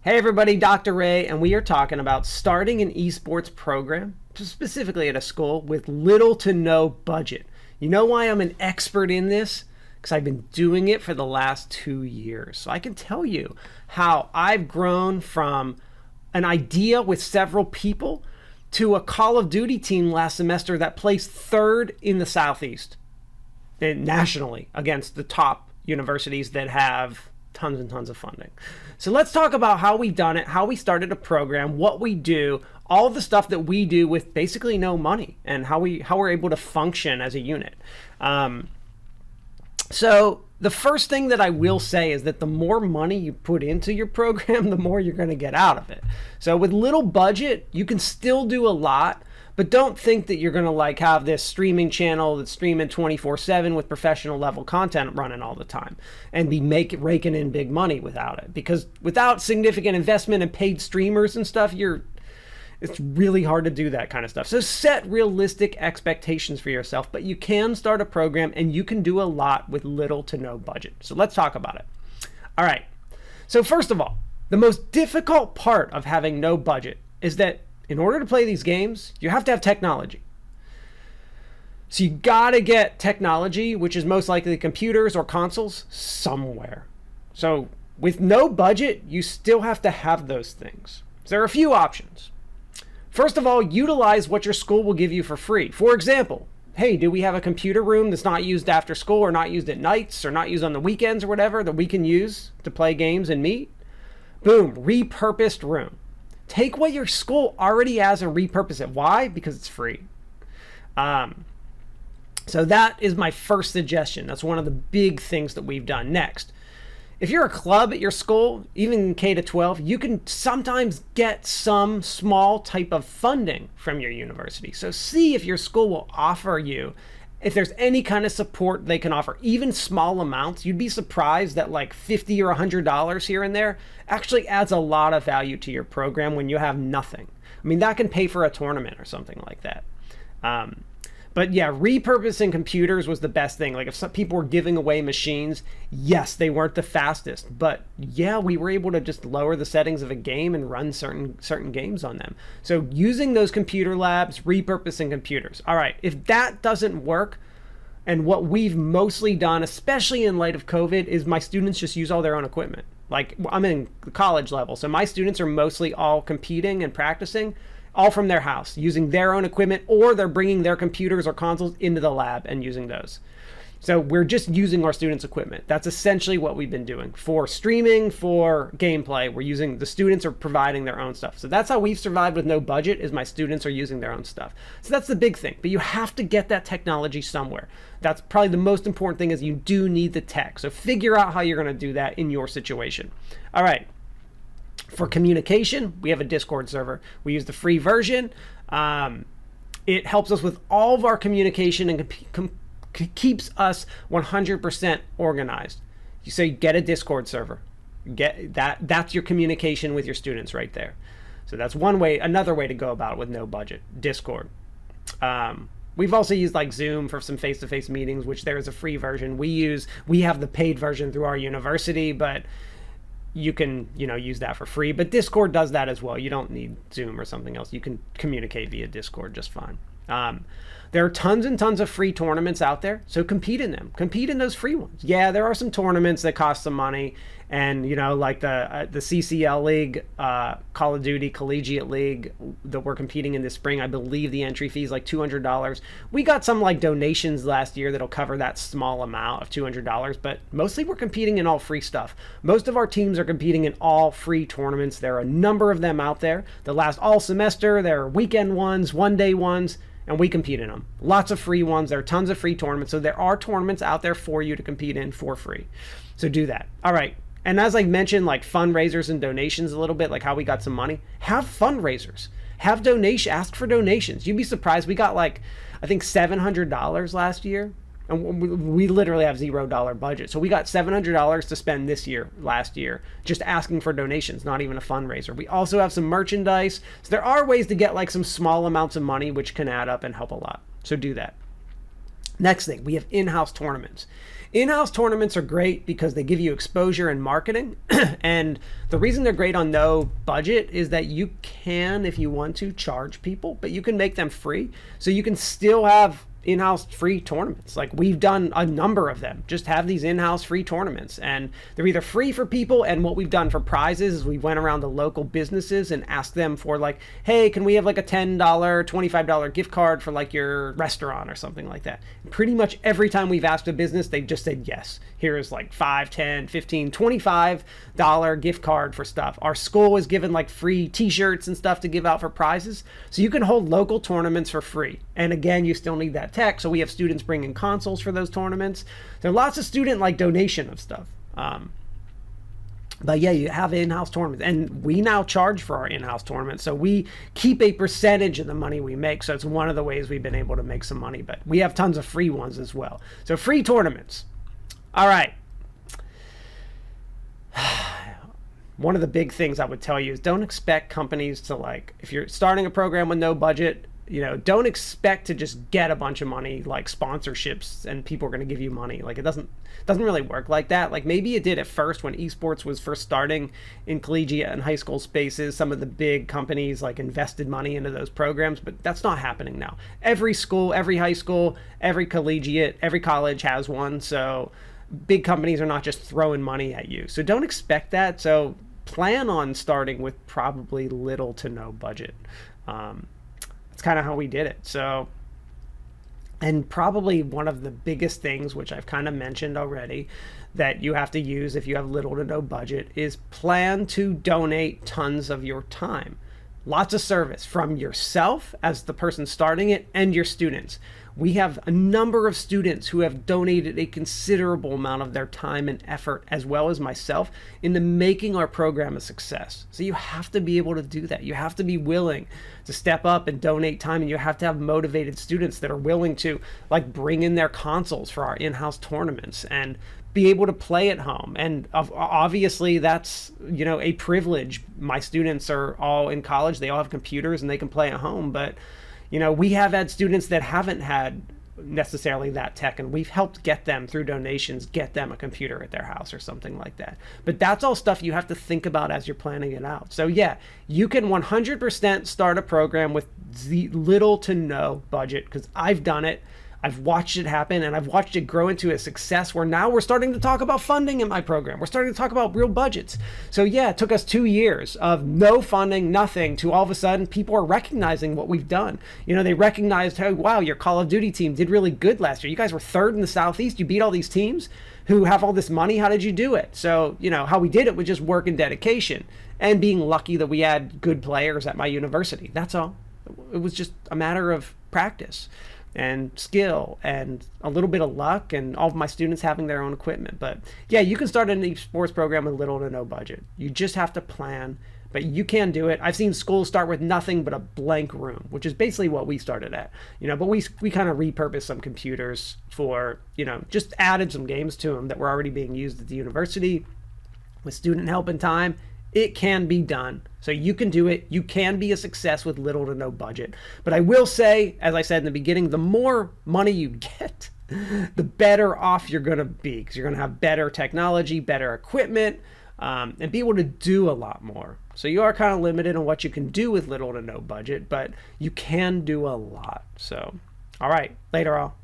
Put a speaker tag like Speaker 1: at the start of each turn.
Speaker 1: Hey everybody, Dr. Ray, and we are talking about starting an esports program, specifically at a school, with little to no budget. You know why I'm an expert in this? Because I've been doing it for the last 2 years. So I can tell you how I've grown from an idea with several people to a Call of Duty team last semester that placed third in the Southeast and nationally against the top universities that have tons and tons of funding. So let's talk about how we've done it, how we started a program, what we do, all the stuff that we do with basically no money, and how we're able to function as a unit. So the first thing that I will say is that the more money you put into your program, the more you're going to get out of it. So with little budget, you can still do a lot, but don't think that you're going to have this streaming channel that's streaming 24/7 with professional level content running all the time and be raking in big money without it. Because without significant investment in paid streamers and stuff, it's really hard to do that kind of stuff. So set realistic expectations for yourself, but you can start a program and you can do a lot with little to no budget. So let's talk about it. All right. So first of all, the most difficult part of having no budget is that in order to play these games, you have to have technology. So you gotta get technology, which is most likely computers or consoles, somewhere. So with no budget, you still have to have those things. So there are a few options. First of all, utilize what your school will give you for free. For example, hey, do we have a computer room that's not used after school or not used at nights or not used on the weekends or whatever that we can use to play games and meet? Boom, repurposed room. Take what your school already has and repurpose it. Why? Because it's free. So that is my first suggestion. That's one of the big things that we've done. Next, if you're a club at your school, even K to 12, you can sometimes get some small type of funding from your university. So see if your school will offer you, if there's any kind of support they can offer, even small amounts. You'd be surprised that like $50 or $100 here and there actually adds a lot of value to your program when you have nothing. I mean, that can pay for a tournament or something like that. But yeah, repurposing computers was the best thing. Like if some people were giving away machines, yes, they weren't the fastest, but yeah, we were able to just lower the settings of a game and run certain games on them. So using those computer labs, repurposing computers. All right, if that doesn't work, and what we've mostly done, especially in light of COVID, is my students just use all their own equipment. Like I'm in the college level, so my students are mostly all competing and practicing all from their house, using their own equipment, or they're bringing their computers or consoles into the lab and using those. So we're just using our students' equipment. That's essentially what we've been doing. For streaming, for gameplay, the students are providing their own stuff. So that's how we've survived with no budget, is my students are using their own stuff. So that's the big thing, but you have to get that technology somewhere. That's probably the most important thing, is you do need the tech. So figure out how you're gonna do that in your situation. All right. For communication, we have a Discord server. We use the free version. It helps us with all of our communication and keeps us 100% organized. You say get a Discord server. Get that. That's your communication with your students right there. So that's one way. Another way to go about it with no budget. Discord. We've also used like Zoom for some face-to-face meetings, which there is a free version. We have the paid version through our university, but you can, use that for free. But Discord does that as well. You don't need Zoom or something else. You can communicate via Discord just fine. There are tons and tons of free tournaments out there, so compete in them. Compete in those free ones. Yeah, there are some tournaments that cost some money, and like the CCL League, Call of Duty Collegiate League that we're competing in this spring. I believe the entry fee is like $200. We got some like donations last year that'll cover that small amount of $200, but mostly we're competing in all free stuff. Most of our teams are competing in all free tournaments. There are a number of them out there that last all semester. There are weekend ones, one-day ones, and we compete in them. Lots of free ones. There are tons of free tournaments. So there are tournaments out there for you to compete in for free. So do that. All right. And as I mentioned, like fundraisers and donations a little bit, like how we got some money, have fundraisers, ask for donations. You'd be surprised. We got like, I think $700 last year, and we literally have $0 budget. So we got $700 to spend last year, just asking for donations, not even a fundraiser. We also have some merchandise. So there are ways to get like some small amounts of money, which can add up and help a lot. So do that. Next thing, we have in-house tournaments. In-house tournaments are great because they give you exposure and marketing. And the reason they're great on no budget is that you can, if you want to, charge people, but you can make them free. So you can still have in-house free tournaments. Like, we've done a number of them. Just have these in-house free tournaments, and they're either free for people, and what we've done for prizes is we went around to local businesses and asked them for, like, hey, can we have like a $10, $25 gift card for like your restaurant or something like that. And pretty much every time we've asked a business, they've just said yes. Here's like $5, $10, $15, $25 gift card for stuff. Our school is given like free t-shirts and stuff to give out for prizes, so you can hold local tournaments for free. And again, you still need that tech, so we have students bringing consoles for those tournaments. There are lots of student like donation of stuff. But yeah, you have in-house tournaments, and we now charge for our in-house tournaments, so we keep a percentage of the money we make. So it's one of the ways we've been able to make some money, but we have tons of free ones as well. So free tournaments. All right. One of the big things I would tell you is don't expect companies to, like, if you're starting a program with no budget, don't expect to just get a bunch of money, like sponsorships, and people are going to give you money. Like, it doesn't really work like that. Like, maybe it did at first when esports was first starting in collegiate and high school spaces. Some of the big companies like invested money into those programs, but that's not happening now. Every school, every high school, every collegiate, every college has one. So big companies are not just throwing money at you. So don't expect that. So plan on starting with probably little to no budget. It's kind of how we did it. So, and probably one of the biggest things, which I've kind of mentioned already, that you have to use if you have little to no budget, is plan to donate tons of your time. Lots of service from yourself as the person starting it and your students. We have a number of students who have donated a considerable amount of their time and effort, as well as myself, into making our program a success. So you have to be able to do that. You have to be willing to step up and donate time, and you have to have motivated students that are willing to, like, bring in their consoles for our in-house tournaments and be able to play at home. And obviously that's, a privilege. My students are all in college. They all have computers and they can play at home, but we have had students that haven't had necessarily that tech, and we've helped get them through donations, get them a computer at their house or something like that. But that's all stuff you have to think about as you're planning it out. So yeah, you can 100% start a program with little to no budget, because I've done it. I've watched it happen, and I've watched it grow into a success where now we're starting to talk about funding in my program. We're starting to talk about real budgets. So yeah, it took us 2 years of no funding, nothing, to all of a sudden people are recognizing what we've done. They recognized, hey, wow, your Call of Duty team did really good last year. You guys were third in the Southeast. You beat all these teams who have all this money. How did you do it? So, how we did it was just work and dedication and being lucky that we had good players at my university. That's all. It was just a matter of practice and skill and a little bit of luck, and all of my students having their own equipment. But yeah, you can start an esports program with little to no budget. You just have to plan, but you can do it. I've seen schools start with nothing but a blank room, which is basically what we started at, but we kind of repurposed some computers for, just added some games to them that were already being used at the university with student help and time. It can be done. So you can do it. You can be a success with little to no budget. But I will say, as I said in the beginning, the more money you get, the better off you're going to be, because you're going to have better technology, better equipment, and be able to do a lot more. So you are kind of limited on what you can do with little to no budget, but you can do a lot. So, all right, later all.